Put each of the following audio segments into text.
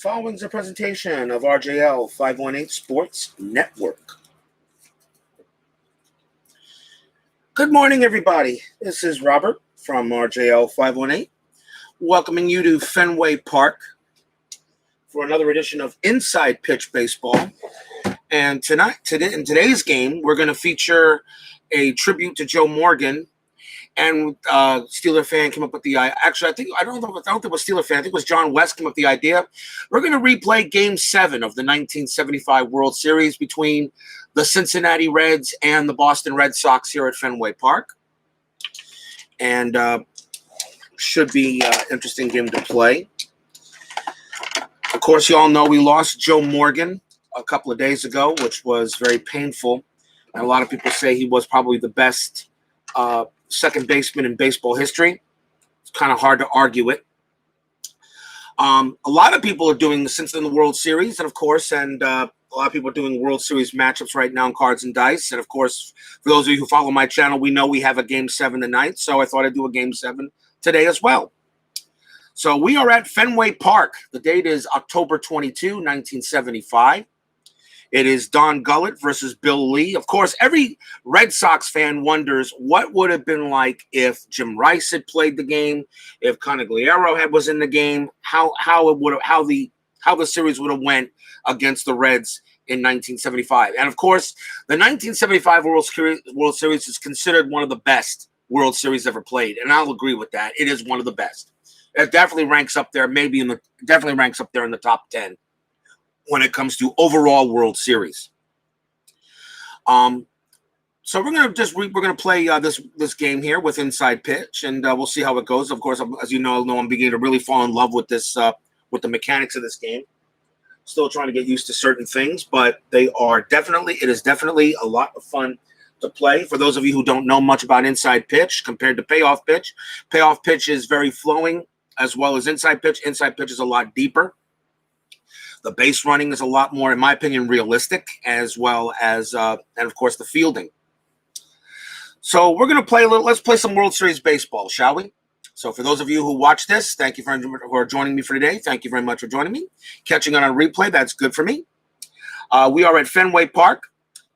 following is a presentation of RJL 518 Sports Network. Good morning, everybody. This is Robert from RJL 518, welcoming you to Fenway Park for another edition of Inside Pitch Baseball. And in today's game, we're going to feature a tribute to Joe Morgan. And Steeler fan came up with the idea. Actually, I don't think it was Steeler fan. I think it was John West came up with the idea. We're going to replay Game 7 of the 1975 World Series between the Cincinnati Reds and the Boston Red Sox here at Fenway Park. And should be an interesting game to play. Of course, you all know we lost Joe Morgan a couple of days ago, which was very painful. And a lot of people say he was probably the best second baseman in baseball history. It's kind of hard to argue it. A lot of people are doing since in the World Series, and of course, a lot of people are doing World Series matchups right now in Cards and Dice. And of course, for those of you who follow my channel, we know we have a Game 7 tonight, so I thought I'd do a Game 7 today as well. So we are at Fenway Park. The date is October 22, 1975. It is Don Gullett versus Bill Lee. Of course, every Red Sox fan wonders what would have been like if Jim Rice had played the game, if Conagliero was in the game, how the series would have went against the Reds in 1975. And of course, the 1975 World Series is considered one of the best World Series ever played, and I'll agree with that. It is one of the best. It definitely ranks up there, definitely ranks up there in the top 10. When it comes to overall World Series. So we're gonna play this game here with Inside Pitch, and we'll see how it goes. Of course, as you know, I'm beginning to really fall in love with this with the mechanics of this game. Still trying to get used to certain things, but it is definitely a lot of fun to play. For those of you who don't know much about Inside Pitch compared to Payoff Pitch, Payoff Pitch is very flowing as well as Inside Pitch. Inside Pitch is a lot deeper. The base running is a lot more, in my opinion, realistic, as well as, and of course, the fielding. So we're going to play let's play some World Series baseball, shall we? So for those of you who watch this, thank you for joining me for today. Thank you very much for joining me. Catching on a replay, that's good for me. We are at Fenway Park.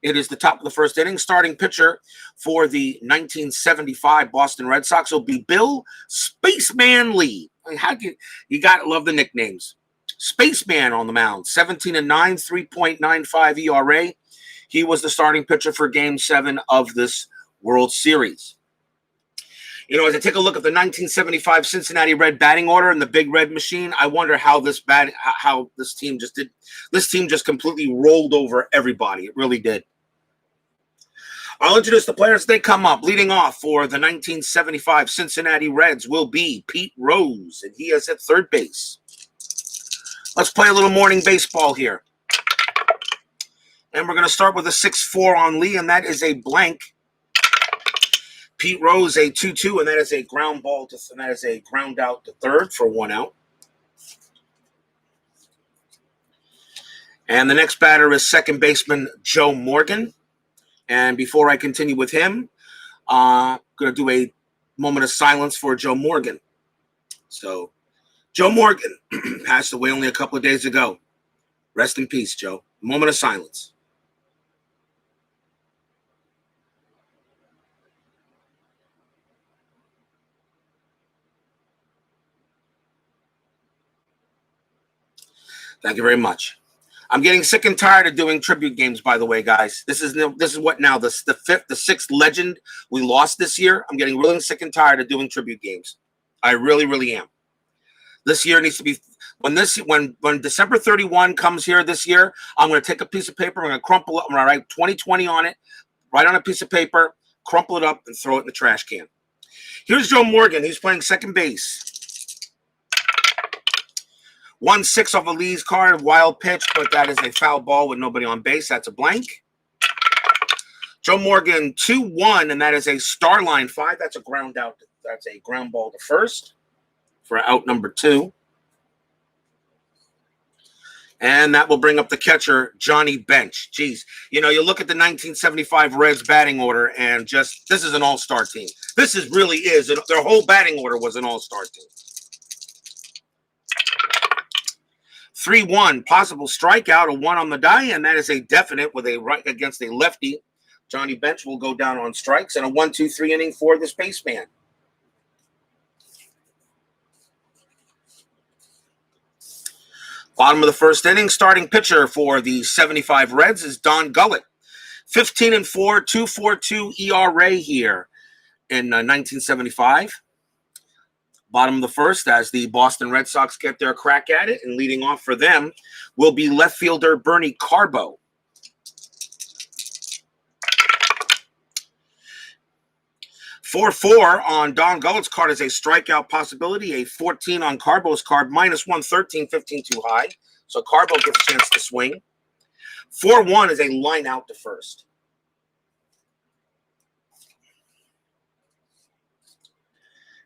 It is the top of the first inning. Starting pitcher for the 1975 Boston Red Sox will be Bill Spaceman Lee. I mean, you got to love the nicknames. Spaceman on the mound, 17-9, 3.95 ERA. He was the starting pitcher for Game 7 of this World Series. You know, as I take a look at the 1975 Cincinnati Red batting order and the Big Red Machine, I wonder how this team just did. This team just completely rolled over everybody. It really did. I'll introduce the players as they come up. Leading off for the 1975 Cincinnati Reds will be Pete Rose, and he is at third base. Let's play a little morning baseball here. And we're going to start with a 6-4 on Lee, and that is a blank. Pete Rose, a 2-2, and that is a ground ball, and that is a ground out to third for 1 out. And the next batter is second baseman Joe Morgan. And before I continue with him, I'm going to do a moment of silence for Joe Morgan. So, Joe Morgan passed away only a couple of days ago. Rest in peace, Joe. Moment of silence. Thank you very much. I'm getting sick and tired of doing tribute games, by the way, guys. This is what now, the sixth legend we lost this year. I'm getting really sick and tired of doing tribute games. I really, really am. This year needs to be when December 31 comes here this year. I'm going to take a piece of paper. I'm going to crumple it. I'm going to write 2020 on it. Write on a piece of paper, crumple it up, and throw it in the trash can. Here's Joe Morgan. He's playing second base. 1-6 off of Lee's card, wild pitch, but that is a foul ball with nobody on base. That's a blank. Joe Morgan 2-1, and that is a star line 5. That's a ground out. That's a ground ball to first for out number 2. And that will bring up the catcher, Johnny Bench. Jeez, you know, you look at the 1975 Reds batting order and just, this is an all-star team. Really is. Their whole batting order was an all-star team. 3-1, possible strikeout, a 1 on the die, and that is a definite with a right against a lefty. Johnny Bench will go down on strikes, and a 1-2-3 inning for the spaceman. Bottom of the first inning, starting pitcher for the 75 Reds is Don Gullett. 15-4, 2.42 ERA here in 1975. Bottom of the first, as the Boston Red Sox get their crack at it, and leading off for them will be left fielder Bernie Carbo. .44 on Don Gullett's card is a strikeout possibility. A 14 on Carbo's card, -113, 15 too high. So Carbo gets a chance to swing. 4-1 is a line out to first.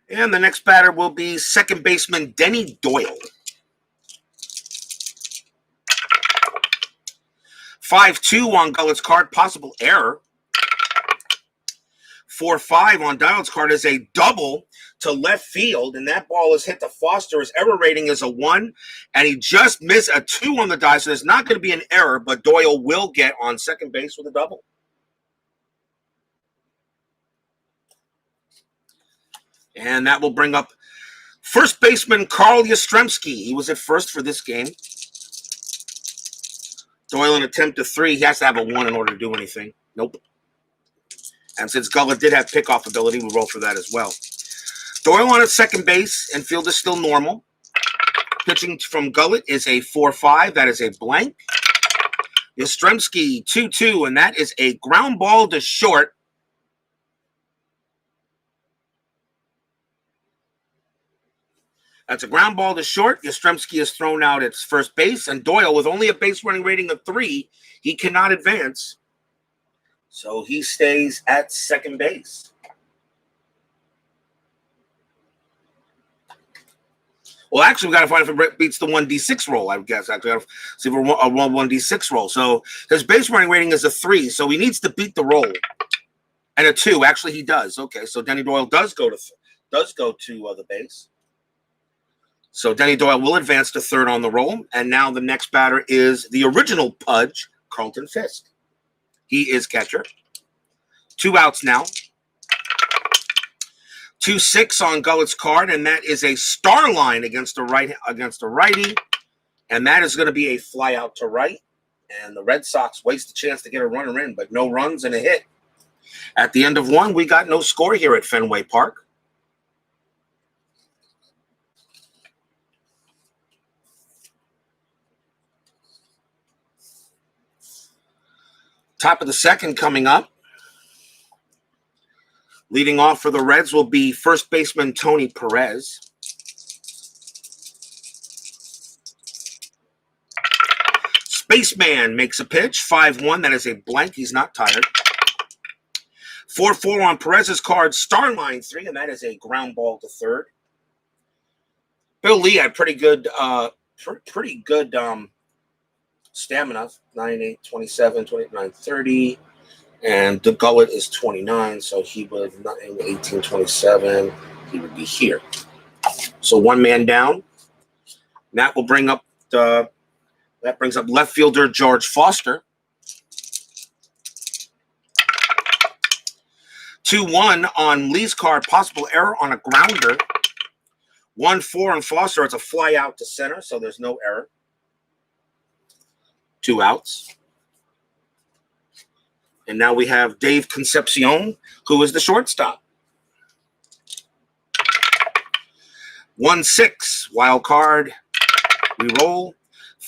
And the next batter will be second baseman Denny Doyle. 5-2 on Gullett's card, possible error. 4-5 on Doyle's card is a double to left field, and that ball is hit to Foster. His error rating is a 1, and he just missed a 2 on the die, so there's not going to be an error, but Doyle will get on second base with a double. And that will bring up first baseman Carl Yastrzemski. He was at first for this game. Doyle in attempt to 3. He has to have a 1 in order to do anything. Nope. And since Gullett did have pickoff ability, we roll for that as well. Doyle on at second base, and field is still normal. Pitching from Gullett is a 4-5. That is a blank. Yastrzemski 2-2, and that is a ground ball to short. That's a ground ball to short. Yastrzemski is thrown out at first base, and Doyle, with only a base running rating of 3, he cannot advance. So he stays at second base. Well, actually, we got to find if it beats the 1d6 roll, I guess. Actually, got to see if we're a 1d6 roll. So his base running rating is a 3, so he needs to beat the roll. And a 2. Actually, he does. Okay, so Denny Doyle does go to the base. So Denny Doyle will advance to third on the roll. And now the next batter is the original Pudge, Carlton Fisk. He is catcher. 2 outs now. 2-6 on Gullett's card, and that is a star line against a righty. And that is going to be a fly out to right. And the Red Sox waste a chance to get a runner in, but no runs and a hit. At the end of 1, we got no score here at Fenway Park. Top of the second coming up. Leading off for the Reds will be first baseman Tony Perez. Spaceman makes a pitch. 5-1. That is a blank. He's not tired. 4-4 on Perez's card. Star line 3, and that is a ground ball to third. Bill Lee had pretty good stamina. 9-8, 27, 29, 30. And the Gullett is 29, so he would, 18, 27, he would be here. So 1 man down. That will bring up left fielder George Foster. 2-1 on Lee's card, possible error on a grounder. 1-4 on Foster. It's a fly out to center, so there's no error. 2 outs. And now we have Dave Concepcion, who is the shortstop. 1-6, wild card. We roll.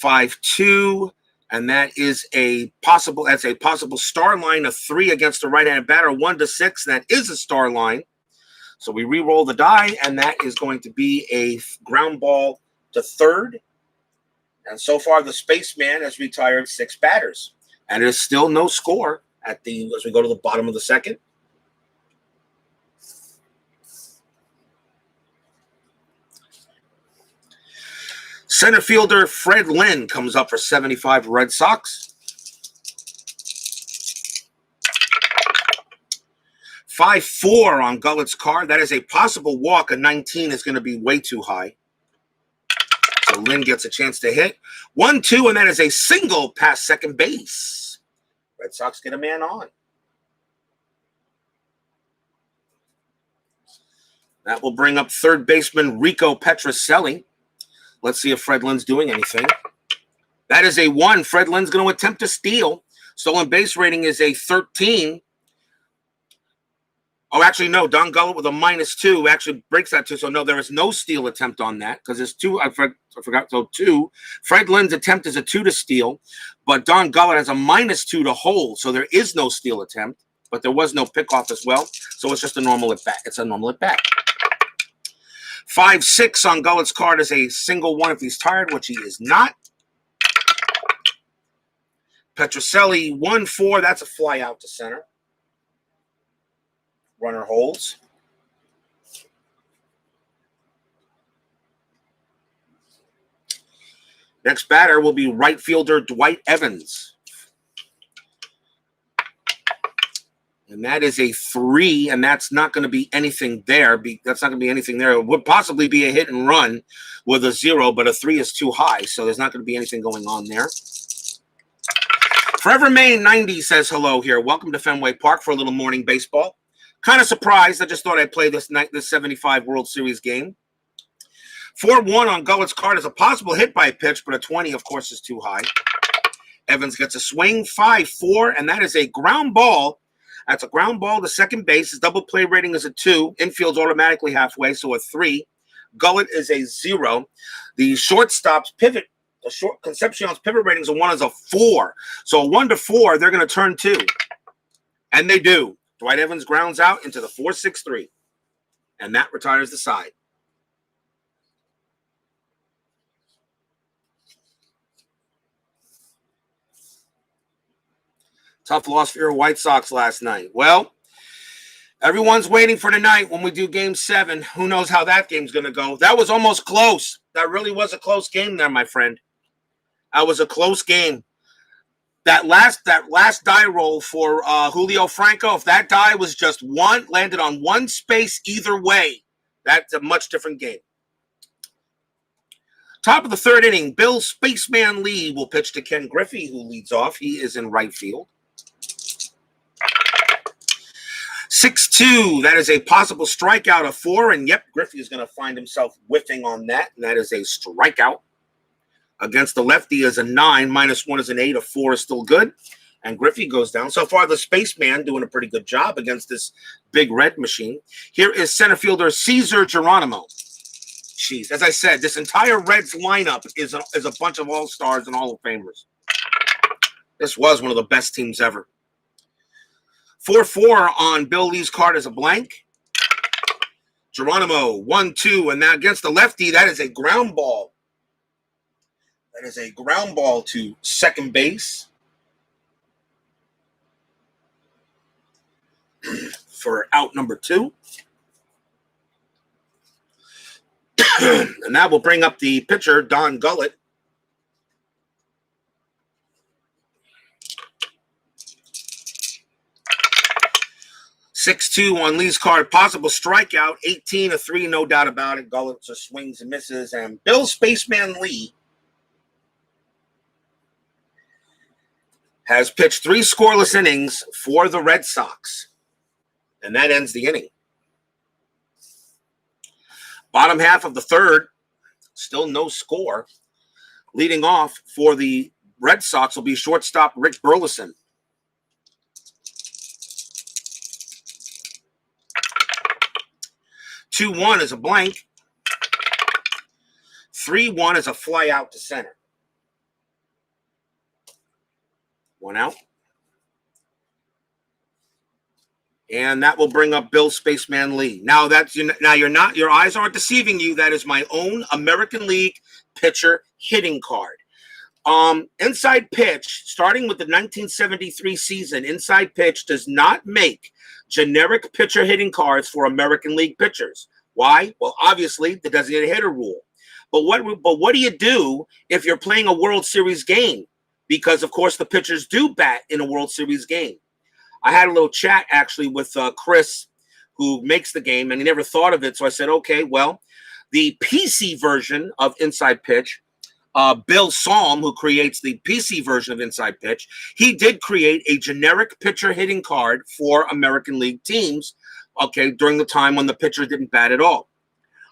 5-2, and that is a possible star line of 3 against the right-handed batter. 1-6, that is a star line. So we re-roll the die, and that is going to be a ground ball to third. And so far, the spaceman has retired 6 batters, and there's still no score as we go to the bottom of the second. Center fielder Fred Lynn comes up for 75 Red Sox. 5-4 on Gullett's card. That is a possible walk. A 19 is going to be way too high. So Lynn gets a chance to hit. 1-2, and that is a single past second base. Red Sox get a man on. That will bring up third baseman Rico Petrocelli. Let's see if Fred Lynn's doing anything. That is a 1. Fred Lynn's going to attempt to steal. Stolen base rating is a 13. Oh, actually, no. Don Gullett with a -2 actually breaks that 2. So, no, there is no steal attempt on that because it's 2. I forgot. So, 2. Fred Lynn's attempt is a 2 to steal, but Don Gullett has a -2 to hold. So, there is no steal attempt, but there was no pickoff as well. So, it's just a normal at bat. It's a normal at bat. 5-6 on Gullett's card is a single 1 if he's tired, which he is not. Petrocelli 1-4. That's a fly out to center. Runner holds. Next batter will be right fielder Dwight Evans. And that is a 3, and that's not going to be anything there. That's not going to be anything there. It would possibly be a hit and run with a 0, but a 3 is too high, so there's not going to be anything going on there. Forever Maine 90 says hello here. Welcome to Fenway Park for a little morning baseball. Kind of surprised. I just thought I'd play this 75 World Series game. 4-1 on Gullett's card is a possible hit by pitch, but a 20, of course, is too high. Evans gets a swing. 5-4, and that is a ground ball. That's a ground ball to second base. His double play rating is a 2. Infield's automatically halfway, so a 3. Gullett is a 0. The shortstop's pivot, Concepcion's pivot rating is a 1 is a 4. So a 1 to 4, they're going to turn 2. And they do. Dwight Evans grounds out into the 4-6-3. And that retires the side. Tough loss for your White Sox last night. Well, everyone's waiting for tonight when we do Game 7. Who knows how that game's going to go. That was almost close. That really was a close game there, my friend. That was a close game. That last die roll for Julio Franco, if that die was just landed on one space either way, that's a much different game. Top of the third inning, Bill Spaceman Lee will pitch to Ken Griffey, who leads off. He is in right field. 6-2, that is a possible strikeout of 4, and yep, Griffey is going to find himself whiffing on that, and that is a strikeout. Against the lefty is a 9, -1 is an 8, a 4 is still good, and Griffey goes down. So far, the Spaceman doing a pretty good job against this big red machine. Here is center fielder Cesar Geronimo. Jeez, as I said, this entire Reds lineup is a bunch of all-stars and Hall of Famers. This was one of the best teams ever. 4-4 on Bill Lee's card is a blank. Geronimo, 1-2, and now against the lefty, that is a ground ball. That is a ground ball to second base for out number 2. And that will bring up the pitcher, Don Gullett. (6-2) on Lee's card, possible strikeout, 18, a 3, no doubt about it. Gullett just swings and misses, and Bill Spaceman Lee has pitched 3 scoreless innings for the Red Sox, and that ends the inning. Bottom half of the third, still no score. Leading off for the Red Sox will be shortstop Rick Burleson. 2-1 is a blank. 3-1 is a fly out to center. 1 out. And that will bring up Bill Spaceman Lee. Now your eyes aren't deceiving you. That is my own American League pitcher hitting card. Inside Pitch, starting with the 1973 season, Inside Pitch does not make generic pitcher hitting cards for American League pitchers. Why? Well, obviously the designated hitter rule. But what do you do if you're playing a World Series game? Because of course the pitchers do bat in a World Series game. I had a little chat actually with Chris, who makes the game, and he never thought of it. So I said, okay, well, the PC version of Inside Pitch, Bill Salm, who creates the PC version of Inside Pitch, he did create a generic pitcher hitting card for American League teams, okay, during the time when the pitcher didn't bat at all.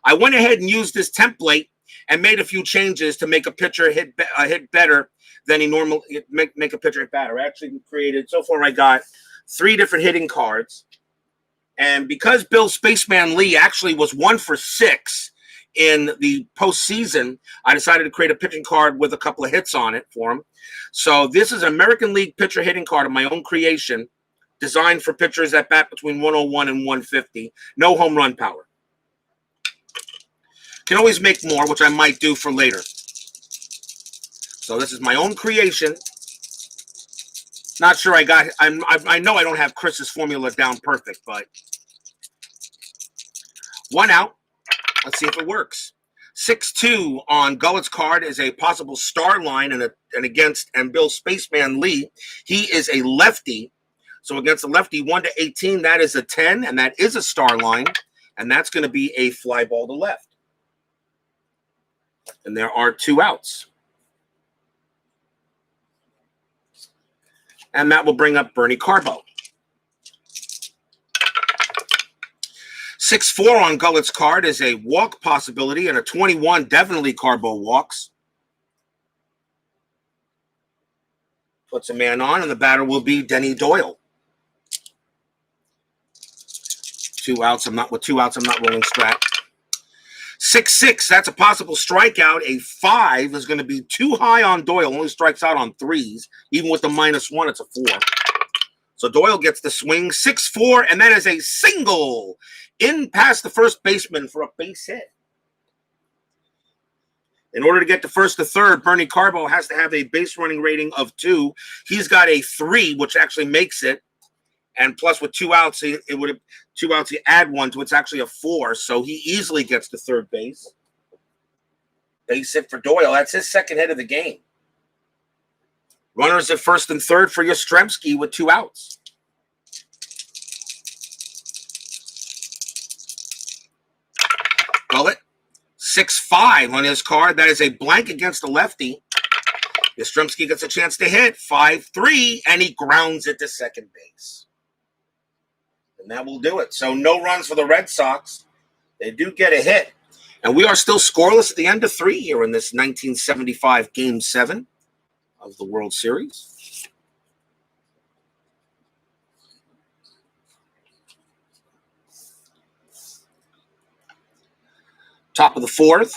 I went ahead and used this template and made a few changes to make a pitcher hit better than he normally make a pitcher hit better. I actually created, so far I got 3 different hitting cards. And because Bill Spaceman Lee actually was 1 for 6 in the postseason, I decided to create a pitching card with a couple of hits on it for him. So this is an American League pitcher hitting card of my own creation, designed for pitchers that bat between 101 and 150. No home run power. Can always make more, which I might do for later. So this is my own creation. Not sure I know I don't have Chris's formula down perfect, but 1 out. Let's see if it works. 6-2 on Gullett's card is a possible star line and Bill Spaceman Lee. He is a lefty. So against the lefty, 1-18, that is a 10, and that is a star line. And that's going to be a fly ball to left. And there are 2 outs. And that will bring up Bernie Carbo. 6-4 on Gullett's card is a walk possibility, and a 21 definitely Carbo walks. Puts a man on, and the batter will be Denny Doyle. 2 outs. I'm not rolling strat. 6-6. That's a possible strikeout. A 5 is going to be too high on Doyle. Only strikes out on 3s. Even with the -1, it's a 4. So Doyle gets the swing. 6-4, and that is a single in past the first baseman for a base hit. In order to get to first to third, Bernie Carbo has to have a base running rating of 2. He's got a 3, which actually makes it. And plus with 2 outs, it would have 2 outs. You add 1 to it's actually a 4. So he easily gets to third base. Base hit for Doyle. That's his second hit of the game. Runners at first and third for Yastrzemski with 2 outs. Gullett, 6-5 on his card. That is a blank against the lefty. Yastrzemski gets a chance to hit. 5-3, and he grounds it to second base. And that will do it. So no runs for the Red Sox. They do get a hit. And we are still scoreless at the end of 3 here in this 1975 Game 7 of the World Series. Top of the 4th.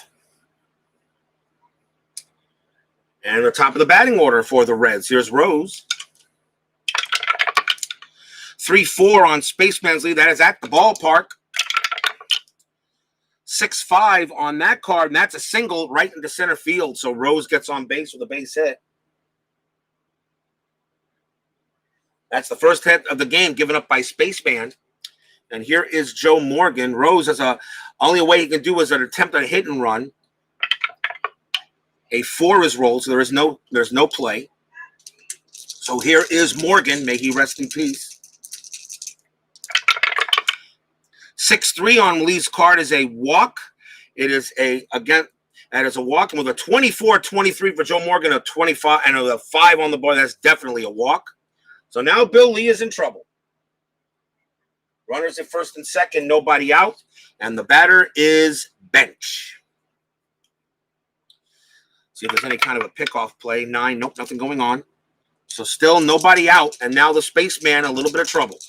And the top of the batting order for the Reds. Here's Rose. 3-4 on Spaceman's Lead. That is at the ballpark. 6-5 on that card, and that's a single right into center field. So Rose gets on base with a base hit. That's the first hit of the game given up by Spaceman. And here is Joe Morgan. Rose has only way he can do is an attempt at a hit and run. A 4 is rolled, so there's no play. So here is Morgan. May he rest in peace. 6-3 on Lee's card is a walk. It is that is a walk. And with a 24-23 for Joe Morgan, a 25 and a 5 on the board, that's definitely a walk. So now Bill Lee is in trouble. Runners at first and second, nobody out. And the batter is Bench. See if there's any kind of a pickoff play. 9, nope, nothing going on. So still nobody out. And now the Spaceman, a little bit of trouble.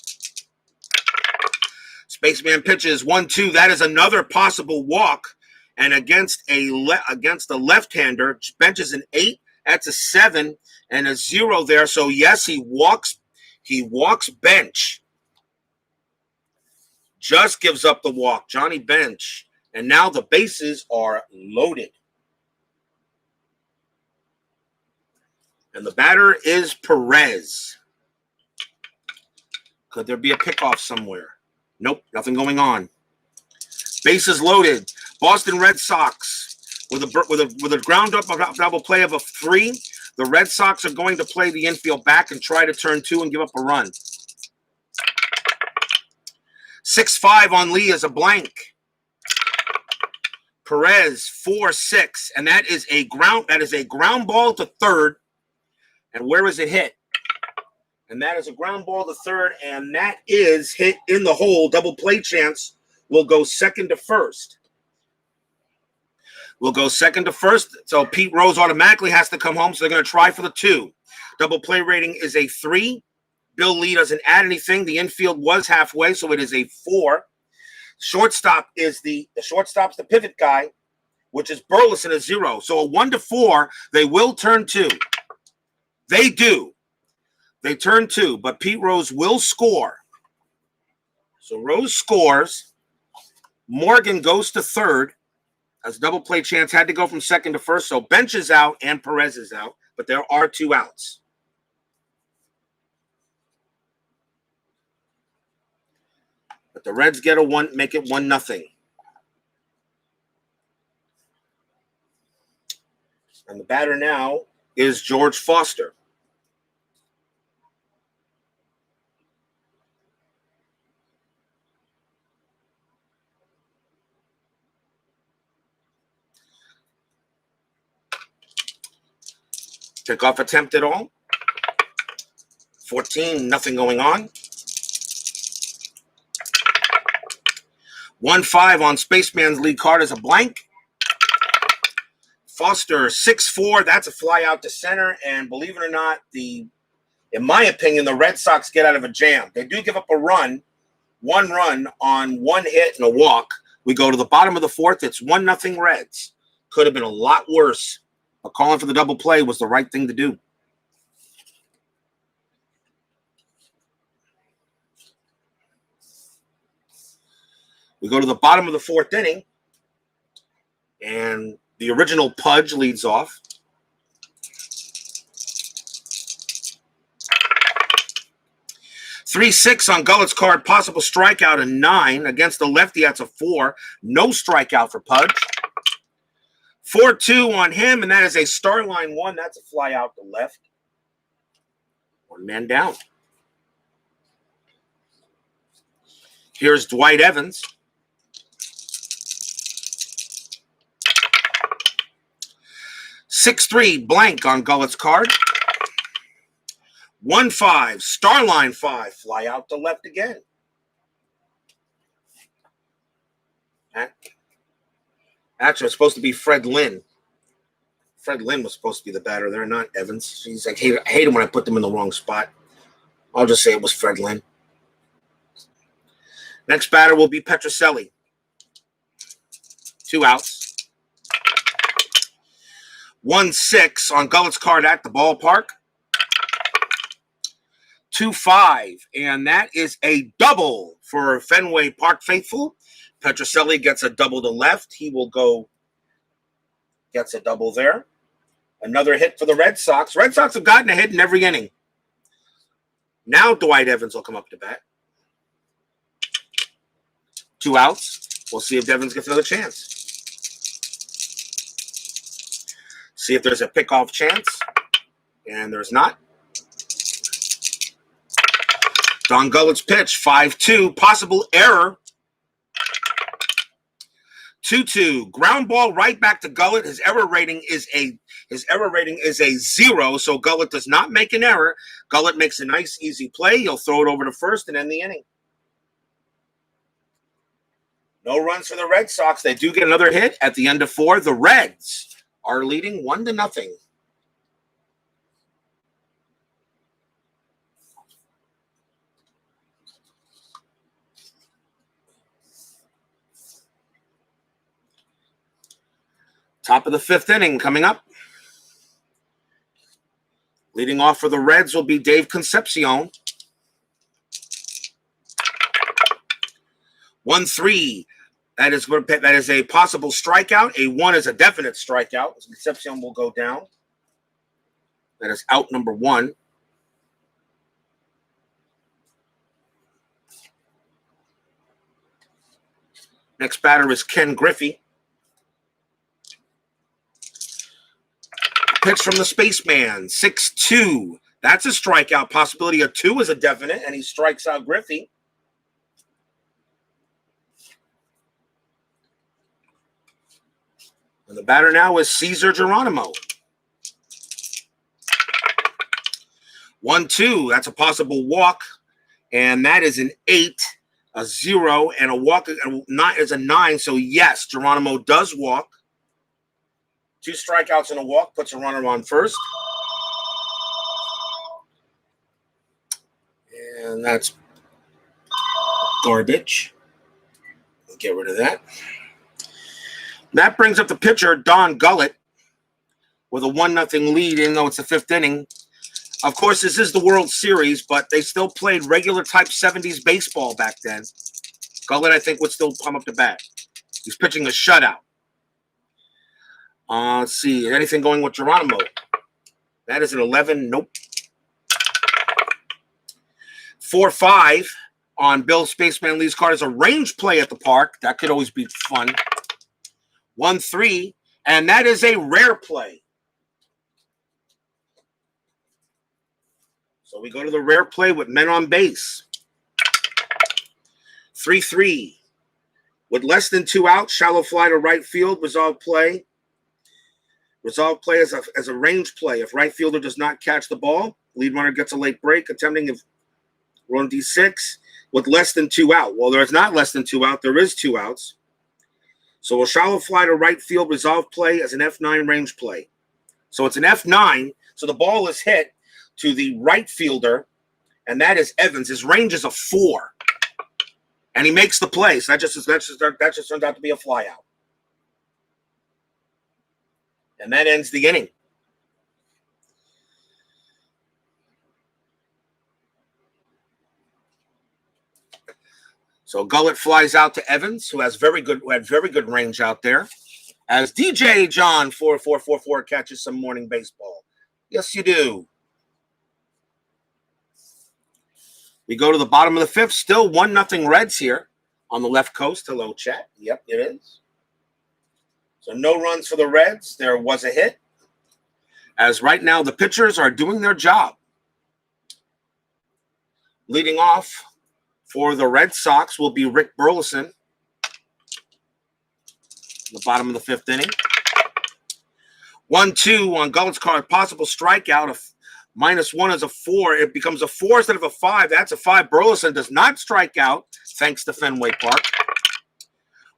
Spaceman pitches 1-2. That is another possible walk. And against a left-hander, Bench is an 8. That's a 7 and a 0 there. So yes, he walks Bench. Just gives up the walk. Johnny Bench. And now the bases are loaded. And the batter is Perez. Could there be a pickoff somewhere? Nope, nothing going on. Bases loaded. Boston Red Sox with a ground up double play of a 3. The Red Sox are going to play the infield back and try to turn 2 and give up a run. 6-5 on Lee is a blank. Perez 4-6, and that is a ground ball to third. And where is it hit? And that is a ground ball to third, and that is hit in the hole. Double play chance will go second to first. So Pete Rose automatically has to come home, so they're going to try for the 2. Double play rating is a 3. Bill Lee doesn't add anything. The infield was halfway, so it is a 4. Shortstop is the shortstop's the pivot guy, which is Burleson, a 0. So a 1-4, they will turn 2. They do. They turn 2, but Pete Rose will score. So Rose scores. Morgan goes to third, as double play chance had to go from second to first. So Bench is out and Perez is out, but there are 2 outs. But the Reds get a 1, make it 1-0. And the batter now is George Foster. Pickoff attempt at all. 14, nothing going on. 1-5 on Spaceman's lead card is a blank. Foster 6-4. That's a fly out to center. And believe it or not, in my opinion, the Red Sox get out of a jam. They do give up a run, 1 run on 1 hit and a walk. We go to the bottom of the 4th. It's 1-0 Reds. Could have been a lot worse. But calling for the double play was the right thing to do. We go to the bottom of the 4th inning, and the original Pudge leads off. (3-6) on Gullett's card, possible strikeout, a 9. Against the lefty, that's a 4. No strikeout for Pudge. 4-2 on him, and that is a Starline 1. That's a fly out to left. 1 man down. Here's Dwight Evans. 6-3 blank on Gullett's card. 1-5, Starline 5, fly out to left again. Actually, it's supposed to be Fred Lynn. Fred Lynn was supposed to be the batter there, not Evans. He's like, I hate him when I put them in the wrong spot. I'll just say it was Fred Lynn. Next batter will be Petrocelli. 2 outs. 1-6 on Gullett's card at the ballpark. 2-5, and that is a double for Fenway Park faithful. Petrocelli gets a double to left. He will go, gets a double there. Another hit for the Red Sox. Red Sox have gotten a hit in every inning. Now Dwight Evans will come up to bat. 2 outs. We'll see if Evans gets another chance. See if there's a pickoff chance. And there's not. Don Gullett's pitch, 5-2. Possible error. 2-2. Ground ball right back to Gullett. His error rating is a 0, so Gullett does not make an error. Gullett makes a nice, easy play. He'll throw it over to first and end the inning. No runs for the Red Sox. They do get another hit at the end of 4. The Reds are leading 1-0. Top of the 5th inning coming up. Leading off for the Reds will be Dave Concepcion. 1-3. That is a possible strikeout. A 1 is a definite strikeout. Concepcion will go down. That is out number 1. Next batter is Ken Griffey. Pitch from the Spaceman, 6-2. That's a strikeout. Possibility of 2 is a definite, and he strikes out Griffey. And the batter now is Cesar Geronimo. 1-2. That's a possible walk. And that is an 8, a 0, and a walk is a 9. So, yes, Geronimo does walk. 2 strikeouts and a walk puts a runner on first. And that's garbage. We'll get rid of that. That brings up the pitcher, Don Gullett, with a 1-0 lead, even though it's the 5th inning. Of course, this is the World Series, but they still played regular type 70s baseball back then. Gullett, I think, would still come up to bat. He's pitching a shutout. Let's see. Anything going with Geronimo? That is an 11. Nope. 4-5 on Bill Spaceman Lee's card is a range play at the park. That could always be fun. 1-3, and that is a rare play. So we go to the rare play with men on base. 3-3. With less than 2 outs, shallow fly to right field, resolve play. Resolve play as a range play. If right fielder does not catch the ball, lead runner gets a late break, attempting if run D6 with less than 2 out. Well, there's not less than 2 out. There is 2 outs. So a shallow fly to right field, resolve play as an F9 range play. So it's an F9. So the ball is hit to the right fielder, and that is Evans. His range is a 4, and he makes the play. So that just turns out to be a fly out, and that ends the inning. So Gullett flies out to Evans, who had very good range out there, as DJ John 4444 catches some morning baseball. Yes, you do. We go to the bottom of the 5th. Still 1-0 Reds here on the left coast. Hello, chat. Yep, it is. So no runs for the Reds. There was a hit. As right now the pitchers are doing their job. Leading off for the Red Sox will be Rick Burleson. The bottom of the 5th inning. 1-2 on Gullett's card. Possible strikeout of -1 is a 4. It becomes a 4 instead of a 5. That's a 5. Burleson does not strike out, thanks to Fenway Park.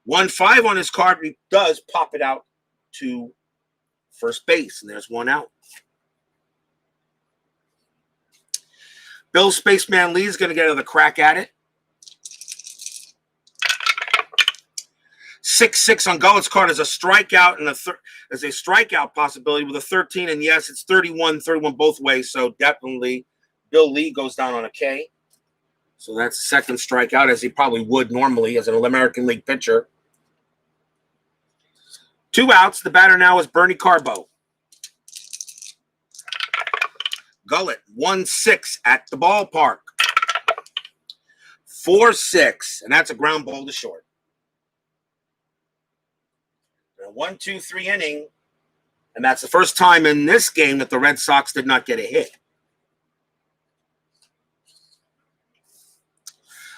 1-5 on his card. He does pop it out to first base, and there's 1 out. Bill Spaceman Lee's going to get another crack at it. 6-6 on Gullett's card is a strikeout and as a strikeout possibility with a 13. And yes, it's 31 both ways. So definitely Bill Lee goes down on a K. So that's the second strikeout, as he probably would normally as an American League pitcher. 2 outs. The batter now is Bernie Carbo. Gullett 1-6 at the ballpark. 4-6, and that's a ground ball to short. 1-2-3 inning, and that's the first time in this game that the Red Sox did not get a hit.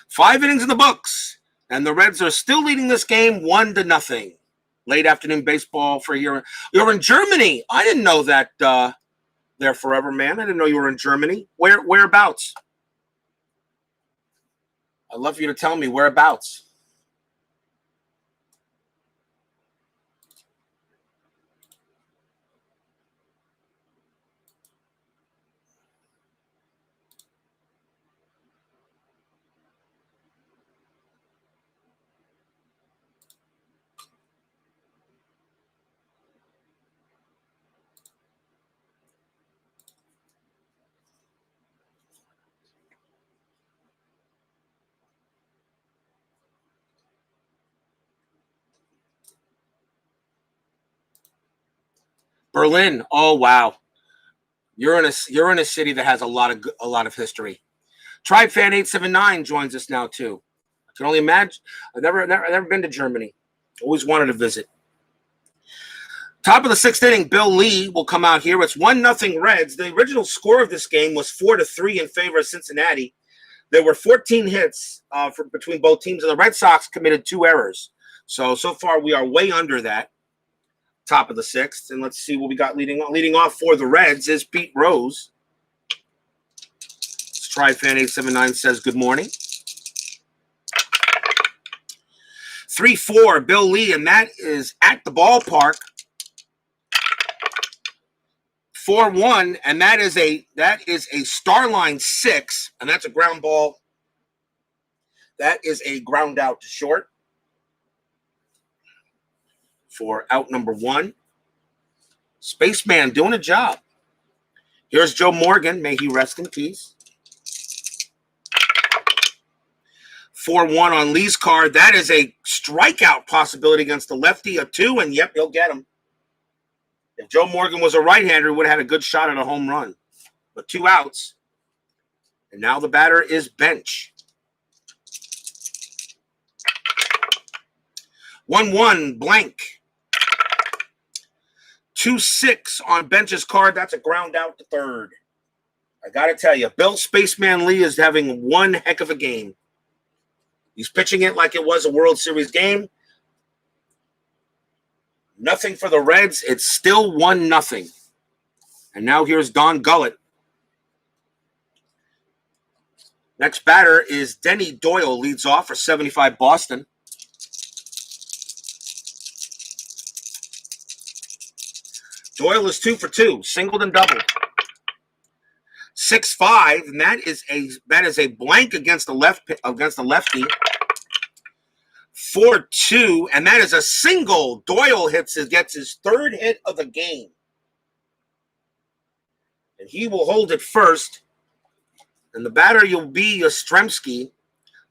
5 innings in the books, and the Reds are still leading this game 1-0. Late afternoon baseball for here. You're in Germany. I didn't know that there forever, man. I didn't know you were in Germany. Whereabouts? I'd love for you to tell me whereabouts. Berlin. Oh wow, you're in a city that has a lot of history. Tribe Fan 879 joins us now too. I can only imagine. I've never been to Germany. Always wanted to visit. Top of the 6th inning, Bill Lee will come out here. It's 1-0 Reds. The original score of this game was 4-3 in favor of Cincinnati. There were 14 hits between both teams, and the Red Sox committed 2 errors. So far we are way under that. top of the 6th. And let's see what we got leading off. Leading off for the Reds is Pete Rose. TriFan879 says good morning. 3-4, Bill Lee, and that is at the ballpark. 4-1, and that is a Starline 6, and that's a ground ball. That is a ground out to short for out number 1. Spaceman doing a job. Here's Joe Morgan. May he rest in peace. 4-1 on Lee's card. That is a strikeout possibility against the lefty. A 2, and yep, he'll get him. If Joe Morgan was a right-hander, he would have had a good shot at a home run. But 2 outs. And now the batter is Bench. 1-1, blank. 2-6 on Bench's card. That's a ground out to third. I got to tell you, Bill Spaceman Lee is having one heck of a game. He's pitching it like it was a World Series game. Nothing for the Reds. It's still 1-0. And now here's Don Gullett. Next batter is Denny Doyle, leads off for 75 Boston. Doyle is 2 for 2, singled and doubled. 6-5, and that is a blank against the lefty. 4-2, and that is a single. Doyle gets his 3rd hit of the game. And he will hold it first. And the batter will be Yastrzemski.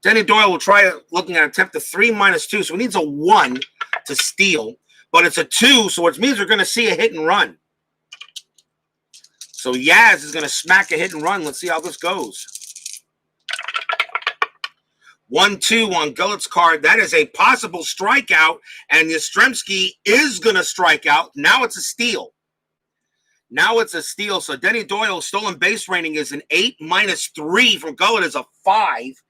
Denny Doyle will try looking at attempt to 3 minus 2, so he needs a 1 to steal. But it's a 2, so it means we're going to see a hit and run. So Yaz is going to smack a hit and run. Let's see how this goes. 1-2 on Gullett's card. That is a possible strikeout, and Yastrzemski is going to strike out. Now it's a steal. So Denny Doyle's stolen base rating is an 8, minus 3 from Gullett is a 5.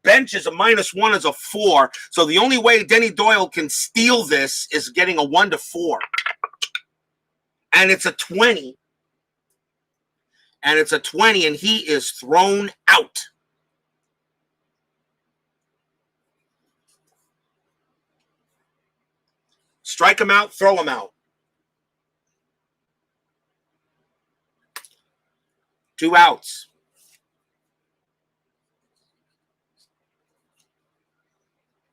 Bench is a -1 is a 4. So the only way Denny Doyle can steal this is getting a 1-4. And it's a 20. And he is thrown out. Strike him out, throw him out. 2 outs.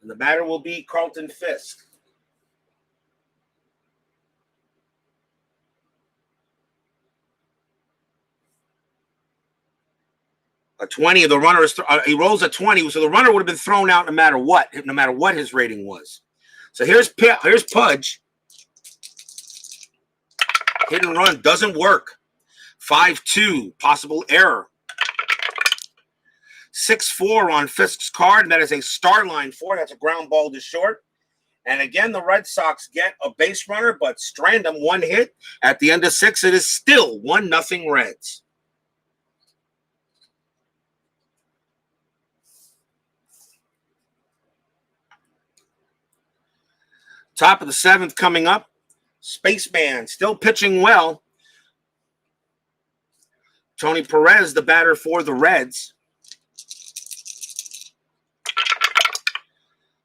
And the batter will be Carlton Fisk. A 20, the runner is he rolls a 20, so the runner would have been thrown out no matter what his rating was. So here's Pudge. Hit and run doesn't work. 5-2, possible error. 6-4 on Fisk's card, and that is a Starline 4. That's a ground ball to short. And again, the Red Sox get a base runner, but strand them 1 hit. At the end of 6, it is still 1-0 Reds. Top of the 7th coming up. Spaceman still pitching well. Tony Perez, the batter for the Reds.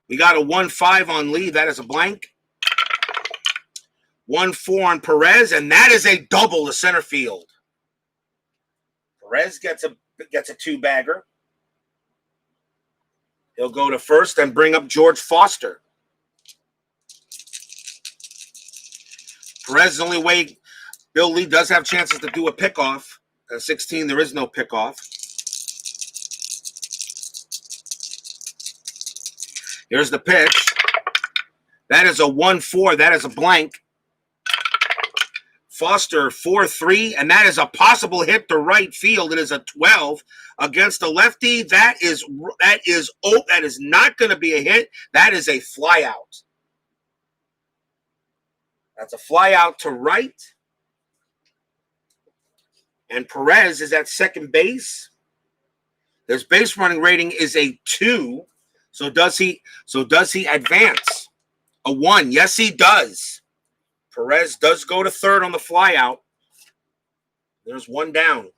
We got a 1-5 on Lee. That is a blank. 1-4 on Perez, and that is a double to center field. Perez gets a 2-bagger. He'll go to first and bring up George Foster. Perez is the only way. Bill Lee does have chances to do a pickoff. At 16, there is no pickoff. Here's the pitch. That is a 1-4. That is a blank. Foster 4-3, and that is a possible hit to right field. It is a 12 against the lefty. That is not going to be a hit. That is a fly out. That's a fly out to right. And Perez is at second base. His base running rating is a 2. So does he advance? A 1. Yes, he does. Perez does go to third on the fly out. There's one down.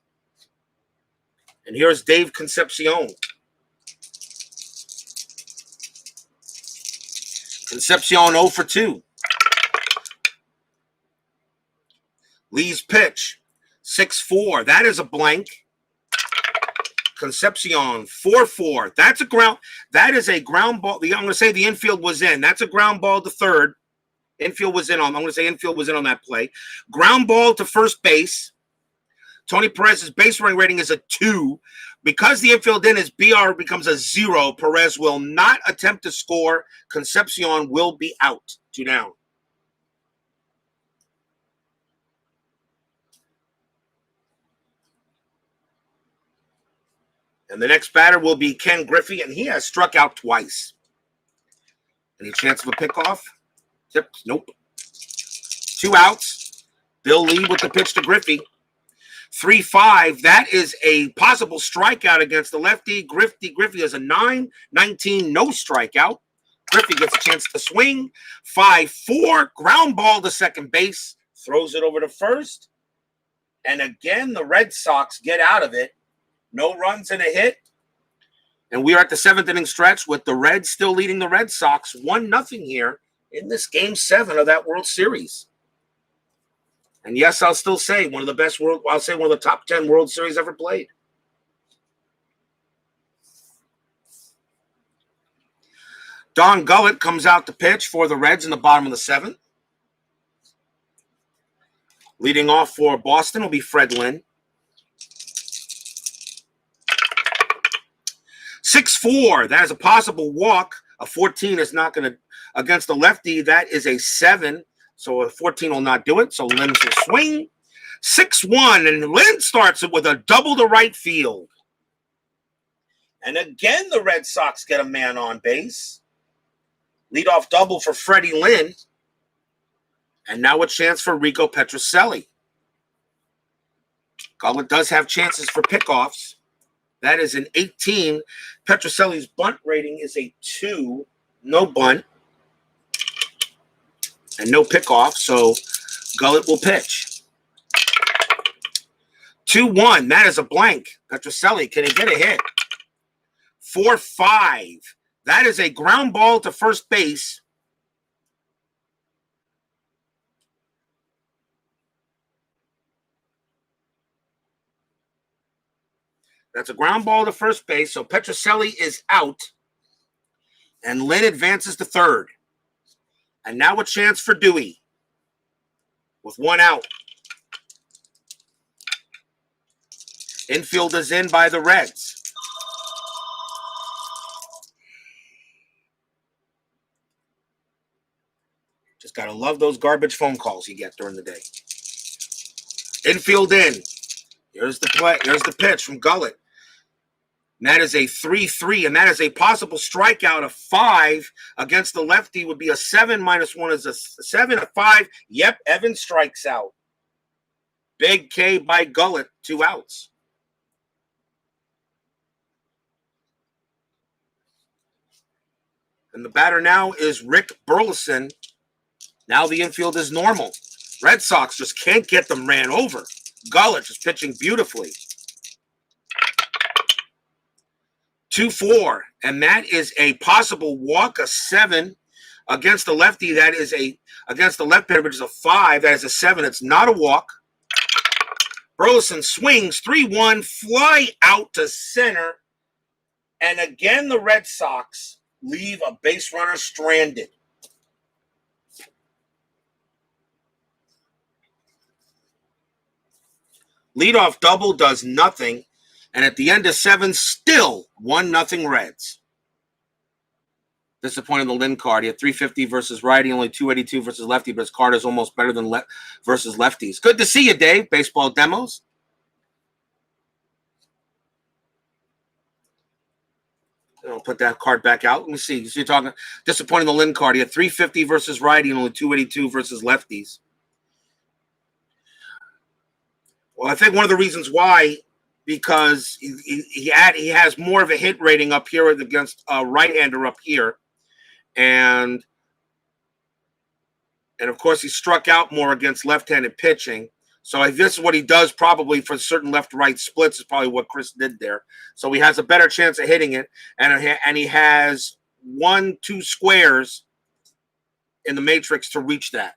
And here's Dave Concepcion. Concepcion 0 for 2. Lee's pitch, 6-4. That is a blank. Concepcion, 4-4. That is a ground ball. I'm going to say the infield was in. That's a ground ball to third. Infield was in on. I'm going to say infield was in on that play. Ground ball to first base. Tony Perez's base running rating is a 2. Because the infield in, his BR becomes a 0. Perez will not attempt to score. Concepcion will be out. 2 down. And the next batter will be Ken Griffey, and he has struck out twice. Any chance of a pickoff? Nope. 2 outs. Bill Lee with the pitch to Griffey. 3-5. That is a possible strikeout against the lefty. Griffey has a 9-19, no strikeout. Griffey gets a chance to swing. 5-4. Ground ball to second base. Throws it over to first. And again, the Red Sox get out of it. No runs and a hit. And we are at the 7th inning stretch with the Reds still leading the Red Sox 1-0 here in this Game 7 of that World Series. And yes, I'll still say one of the top 10 World Series ever played. Don Gullett comes out to pitch for the Reds in the bottom of the 7th. Leading off for Boston will be Fred Lynn. 6-4. That is a possible walk. A 14 is not going to, against the lefty, that is a 7. So a 14 will not do it. So Lynn will swing. 6-1. And Lynn starts it with a double to right field. And again, the Red Sox get a man on base. Leadoff double for Freddie Lynn. And now a chance for Rico Petrocelli. Gullett does have chances for pickoffs. That is an 18. Petrocelli's bunt rating is a 2. No bunt. And no pickoff, so Gullett will pitch. 2-1. That is a blank. Petrocelli, can he get a hit? 4-5. That is a ground ball to first base. That's a ground ball to first base, so Petrocelli is out. And Lynn advances to third. And now a chance for Dewey with 1 out. Infield is in by the Reds. Just got to love those garbage phone calls you get during the day. Infield in. Here's the play. Here's the pitch from Gullett. And that is a 3-3, and that is a possible strikeout of 5 against the lefty. Would be a 7 minus 1 is a 7, a 5. Yep, Evans strikes out. Big K by Gullett, 2 outs. And the batter now is Rick Burleson. Now the infield is normal. Red Sox just can't get them ran over. Gullett just pitching beautifully. 2-4, and that is a possible walk, a 7 against the lefty. That is against the left-hander, which is a 5. That is a 7. It's not a walk. Burleson swings, 3-1, fly out to center. And again, the Red Sox leave a base runner stranded. Leadoff double does nothing. And at the end of 7, still 1-0 Reds. Disappointing the Lynn card. He had 350 versus righty, only 282 versus lefty, but his card is almost better than versus lefties. Good to see you, Dave. Baseball Demos. I'll put that card back out. Let me see. So you're talking disappointing the Lynn card. He had 350 versus righty and only 282 versus lefties. Well, I think one of the reasons why, because he has more of a hit rating up here against a right-hander up here. And And, of course, he struck out more against left-handed pitching. So this is what he does probably for certain left-right splits is probably what Chris did there. So he has a better chance of hitting it, and he has 1-2 squares in the matrix to reach that.